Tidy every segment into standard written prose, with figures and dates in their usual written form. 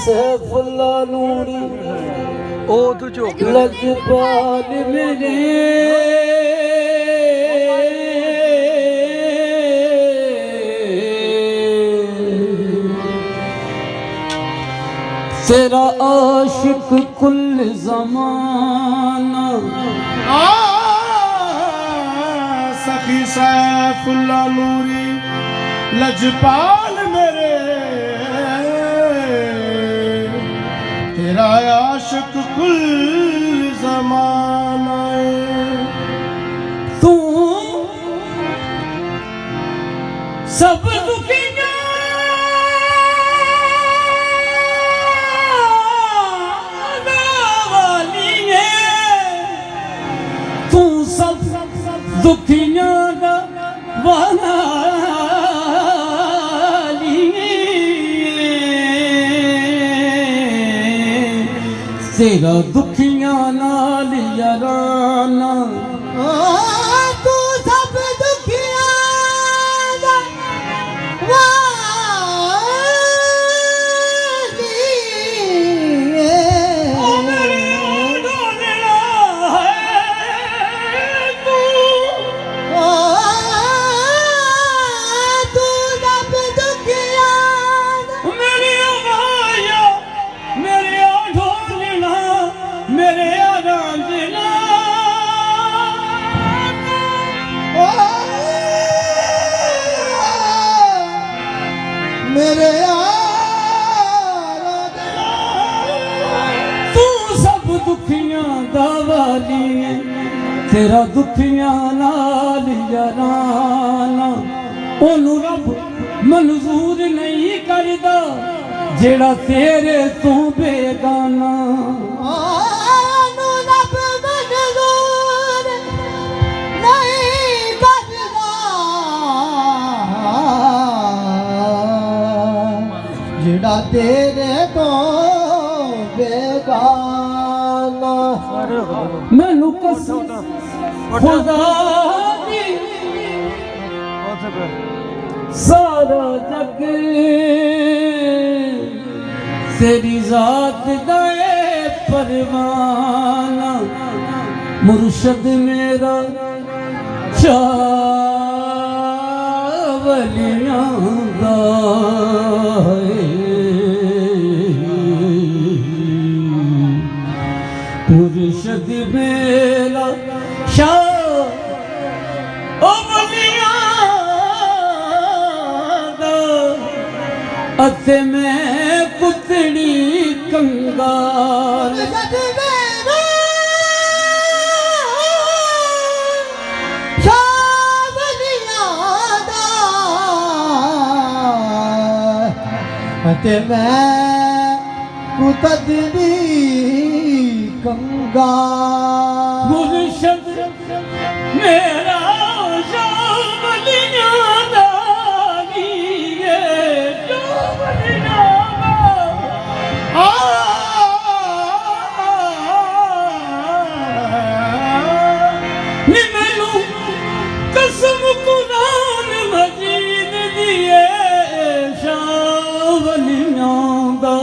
सैफुल्ला नूरी ओ तू चुप लजपाल मेरे तेरा आशिक कुल ज़माना सखी सैफुल्ला नूरी लजपाल मेरे तेरा आशिक कुल ज़माना तू सब दुखिया वाली है तू सब दुखिया दा वाली तेरा दुखिया नाल याराना तू सब दुखिया दा वाली ओ मेरी डोलना है तू तू सब दुखिया मेरी माया मेरे ढोलना मेरे रांझना मेरे तू सब दुखियां दा वाली है तेरा दुखियां नाल याराना ओनू रब मंजूर नहीं करदा जेड़ा तेरे तू बेगाना जिड़ा तेरे तो बेगाना मैनू कसम खुदा दी सारा जग तेरी जात दे परवाना मुर्शद मेरा चावलियां दा मुर्शद मेरा चावलियां दा अते मैं पुतड़ी कंगाल ते मैं कुतदरी कंगा मुर्शद मेरा चावलियां दा नीए चावलियां नी मैनू कसम कुरान मजीद दिए चावलियां दा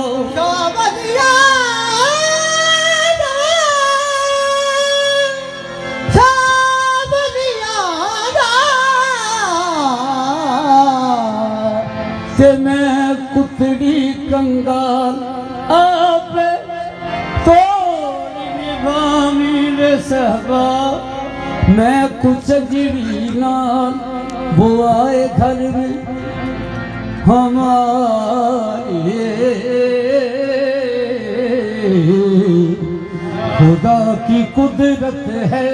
ते मैं कुतड़ी कंगाल आप तोड़ निभामी रे सहबा मैं कुछ गिरी नाल वो आए घर में हमारे खुदा की कुदरत है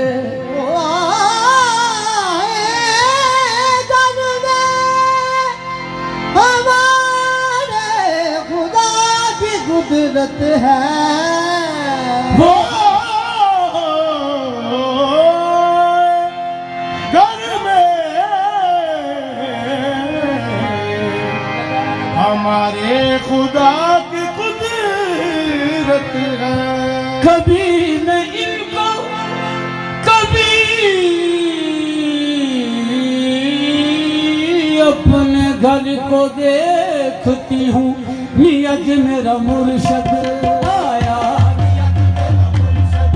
कुदरत है वो घर में ये खुदा की कुदरत है। कभी मैं इनको कभी अपने घर को देखती हूँ, नियत मेरा मुर्शद आया, नियत मेरा मुर्शद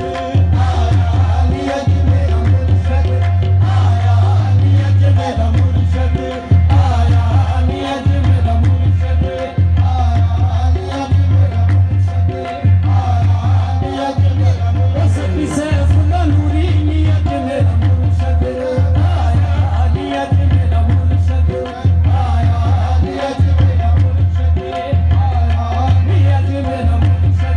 आया, नियत मेरा मुर्शद आया, नियत मेरा मुर्शद आया, नियत मेरा मुर्शद आया, नियत मेरा मुर्शद सैफुल्लाह नूरी, नियत मेरा मुर्शद आया, नियत मेरा मुर्शद आया, नियत मेरा मुर्शद आया, नियत मेरा मुर्शद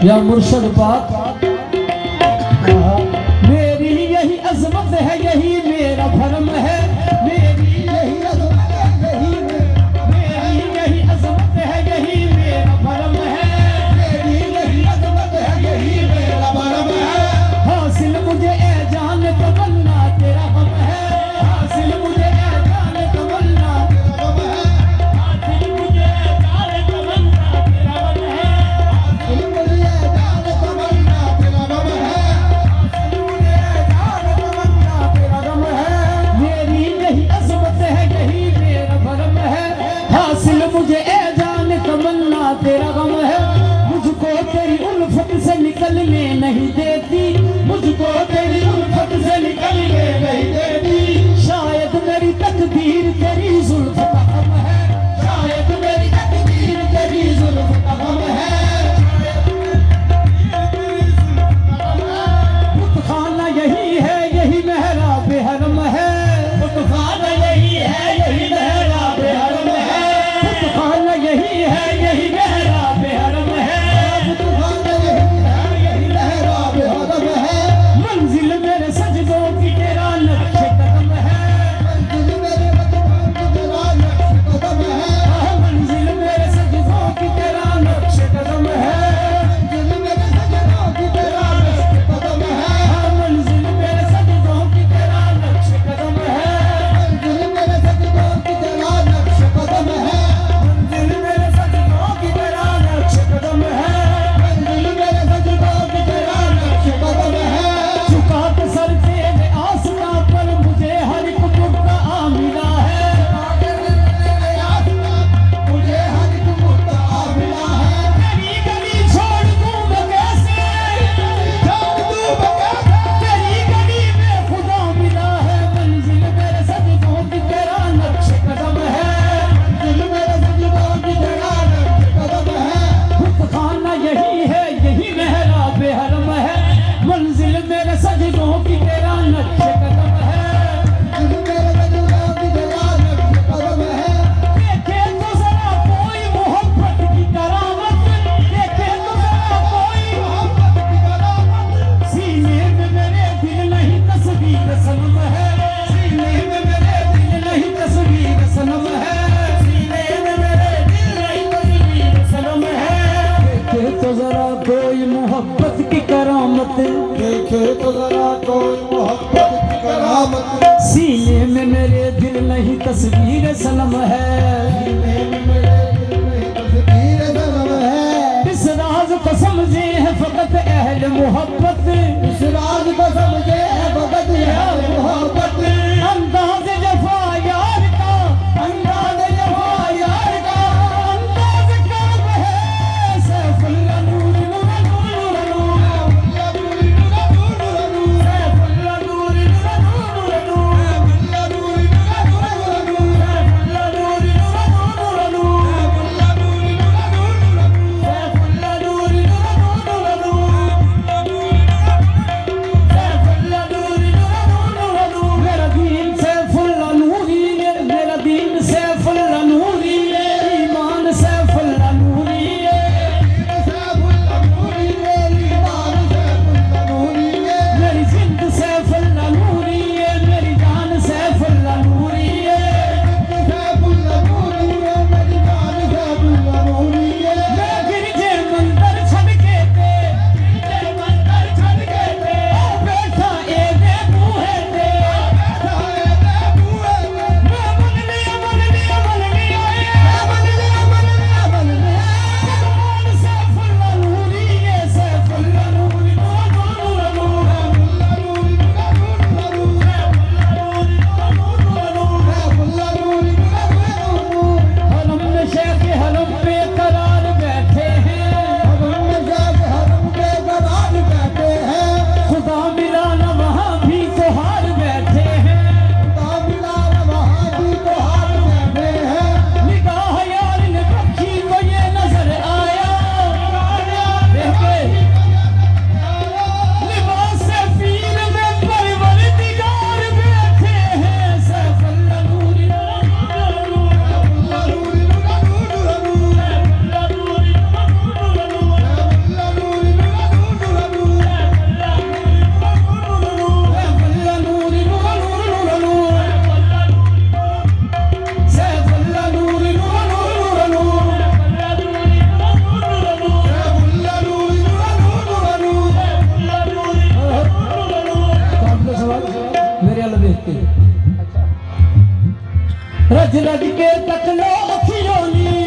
या मुर्शद पाक, मेरी यही अजमत है, यही मेरा भरम है, मेरी यही अजमत है, मेरी यही अजमत है, यही मेरा भरम है, मेरी यही अजमत है, यही मेरा भरम है। हासिल मुझे ए जान तमन्ना तेरा गम है, हासिल मुझे ए जान तमन्ना तेरा गम है, हासिल मुझे ए जान तमन्ना तेरा गम है, हासिल मुझे ए जान तमन्ना तेरा गम है, हासिल मुझे ए जान तमन्ना तेरा गम है। मेरी यही अजमत है, यही मेरा भरम है, हासिल मुझे ए जान तमन्ना तेरा गम है। मुझको तेरी उल्फत से निकलने नहीं देती, मुझको तेरी उल्फत से निकलने नहीं देती, शायद मेरी तकदीर तेरी जुल्फ का गम है, शायद मेरी तकदीर तेरी जुल्फ का गम है, बुतखाना यही है, यही मेहराब हरम है, बुतखाना यही है, यही मेहराब हरम है, बुतखाना यही है, यही मेहराब हरम है, बुतखाना यही है, यही मेहराब हरम है। मंजिल मेरे सजदों की तेरा नक्श कदम है, मंजिल मेरे सजदों की तेरा नक्श कदम है, मंजिल मेरे सजदों की तेरा नक्श कदम है, मंजिल मेरे सजदों की तेरा नक्श कदम है, मंजिल मेरे सजदों की तेरा नक्श कदम है, मंजिल मेरे सजदों की तेरा नक्श कदम है, मंजिल मेरे सजदों की तेरा नक्श कदम है, मंजिल मेरे सजदों की तेरा नक्श कदम है। झुका के सर तेरे आसमां पर मुझे हर एक मुद्दा आ मिला है, मुझे हर एक मुद्दा आ मिला है। तेरी गली छोड़ दूं मैं कैसे, छोड़ दूं मैं कैसे, तेरी गली में खुदा मिला है, मंजिल मेरे सजदों की तेरा नक्श कदम है, मंजिल मेरे सजदों की तेरा नक्श कदम है। बुतखाना यही है, यही मेहराब हरम है, मंजिल मेरे सजदों की तेरा नक्श कदम है, मंजिल मेरे सजदों की तेरा नक्श कदम है। देखे तो जरा कोई मोहब्बत की करामत, देखे तो जरा कोई मोहब्बत की करामत, सीने में मेरे दिल नहीं तस्वीर सनम है, सीने में मेरे दिल नहीं तस्वीर सनम है, सीने में मेरे दिल नहीं तस्वीर सनम है। देखे तो जरा कोई मोहब्बत की करामत, देखे तो जरा कोई मोहब्बत की करामत, सीने में मेरे दिल नहीं तस्वीर सनम है, सीने में मेरे दिल में तस्वीर सनम है। इस राज को समझे है फकत अहल मोहब्बत, इस राज को समझे है फकत यार मोहब्बत, अंदाज जफा यार का, अंदाज जफा यार का, अंदाज कर्ब है सैफुल्लाह नूर नूर नूर नूर नूर, सैफुल्लाह नूर नूर नूर नूर, सैफुल्लाह नूर नूर नूर नूर, सैफुल्लाह नूर नूर नूर नूर, सैफुल्लाह नूर नूर नूर नूर, सैफुल्लाह नूर नूर नूर नूर। कहते रज रज के तक लो अखियों नी